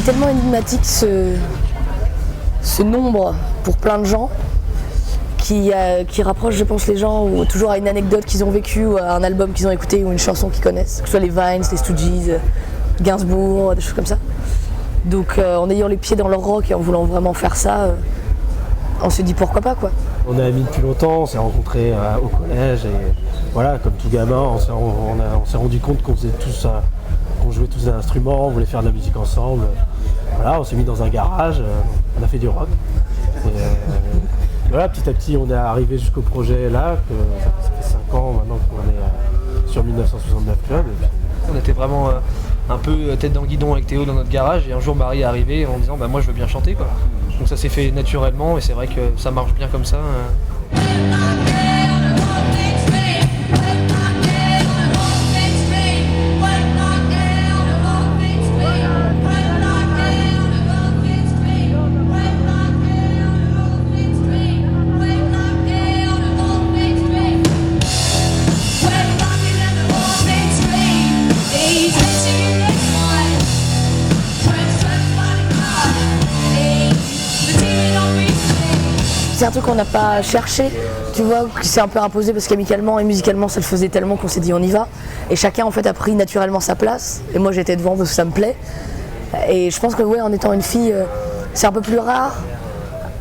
est tellement énigmatique ce nombre pour plein de gens qui rapproche, je pense, les gens toujours à une anecdote qu'ils ont vécue, ou à un album qu'ils ont écouté ou une chanson qu'ils connaissent, que ce soit les Vines, les Stooges, Gainsbourg, des choses comme ça. Donc en ayant les pieds dans leur rock et en voulant vraiment faire ça, on s'est dit pourquoi pas, quoi. On est amis depuis longtemps, on s'est rencontrés au collège et voilà, comme tout gamin, on s'est rendu compte qu'on jouait tous un instrument, on voulait faire de la musique ensemble. Voilà, on s'est mis dans un garage, on a fait du rock. Et, voilà, petit à petit, on est arrivé jusqu'au projet là, ça fait 5 ans maintenant qu'on est sur 1969 Club. On était vraiment un peu tête dans le guidon avec Théo dans notre garage, et un jour Marie est arrivée en disant moi je veux bien chanter, quoi. Donc ça s'est fait naturellement et c'est vrai que ça marche bien comme ça. C'est un truc qu'on n'a pas cherché, tu vois, qui s'est un peu imposé parce qu'amicalement et musicalement ça le faisait tellement qu'on s'est dit on y va. Et chacun en fait a pris naturellement sa place. Et moi j'étais devant parce que ça me plaît. Et je pense que ouais, en étant une fille, c'est un peu plus rare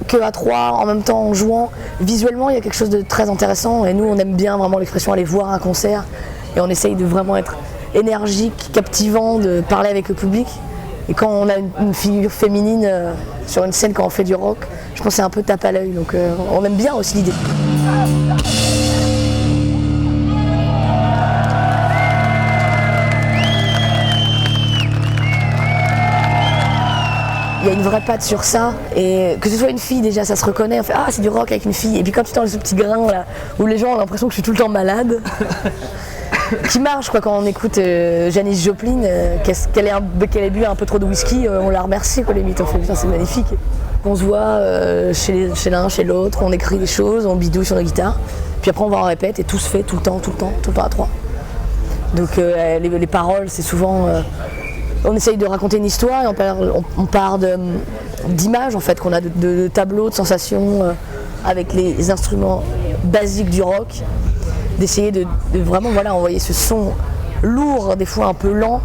qu'à 3 en même temps en jouant. Visuellement il y a quelque chose de très intéressant et nous on aime bien vraiment l'expression aller voir un concert. Et on essaye de vraiment être énergique, captivant, de parler avec le public. Et quand on a une figure féminine sur une scène, quand on fait du rock, je pense que c'est un peu tape à l'œil, donc on aime bien aussi l'idée. Il y a une vraie patte sur ça, et que ce soit une fille déjà ça se reconnaît, on fait ah c'est du rock avec une fille, et puis quand tu entends ce petit grain là, où les gens ont l'impression que je suis tout le temps malade, qui marche quoi, quand on écoute Janis Joplin, qu'elle ait bu un peu trop de whisky, on la remercie quoi, limite, on fait putain c'est magnifique. On se voit chez l'un, chez l'autre, on écrit des choses, on bidouille sur nos guitares, puis après on va en répète et tout se fait tout le temps à 3. Donc les paroles c'est souvent, on essaye de raconter une histoire et on part d'images en fait, qu'on a de tableaux, de sensations avec les instruments basiques du rock. D'essayer de vraiment voilà, envoyer ce son lourd, des fois un peu lent,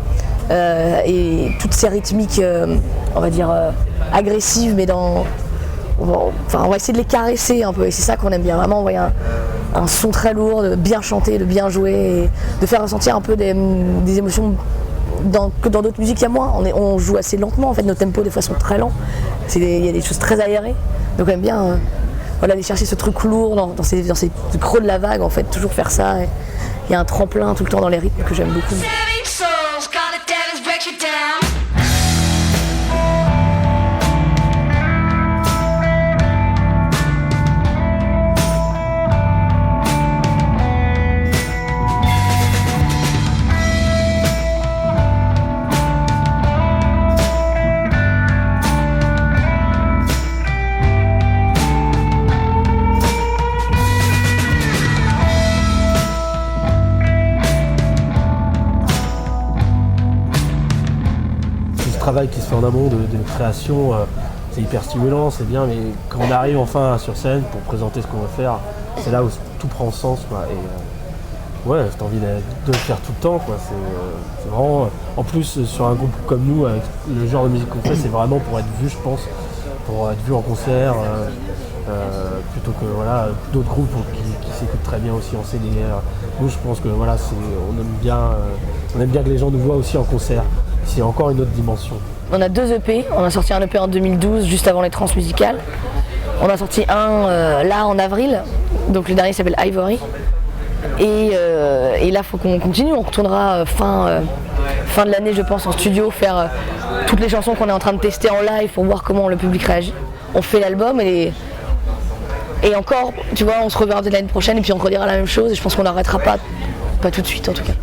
et toutes ces rythmiques, on va dire, agressives, mais on va essayer de les caresser un peu, et c'est ça qu'on aime bien, vraiment envoyer un son très lourd, de bien chanter, de bien jouer, et de faire ressentir un peu des émotions que dans d'autres musiques il y a moins. On joue assez lentement, en fait, nos tempos des fois sont très lents, il y a des choses très aérées, donc on aime bien voilà, aller chercher ce truc lourd dans ces creux de la vague, en fait, toujours faire ça. Il y a un tremplin tout le temps dans les rythmes que j'aime beaucoup. Le travail qui se fait en amont de création, c'est hyper stimulant, c'est bien, mais quand on arrive enfin sur scène pour présenter ce qu'on veut faire, c'est là où tout prend sens, quoi. Et ouais, t'as envie de le faire tout le temps, quoi. C'est vraiment, en plus sur un groupe comme nous, avec le genre de musique qu'on fait, c'est vraiment pour être vu, je pense, pour être vu en concert, plutôt que voilà, d'autres groupes qui s'écoutent très bien aussi en CD. Nous, je pense que voilà, on aime bien que les gens nous voient aussi en concert. C'est encore une autre dimension. On a 2 EP, on a sorti un EP en 2012, juste avant les transmusicales. On a sorti un là en avril, donc le dernier s'appelle Ivory. Et là, il faut qu'on continue, on retournera fin de l'année, je pense, en studio, faire toutes les chansons qu'on est en train de tester en live pour voir comment le public réagit. On fait l'album et encore, tu vois, on se reverra peut-être l'année prochaine et puis on redira la même chose, et je pense qu'on n'arrêtera pas tout de suite en tout cas.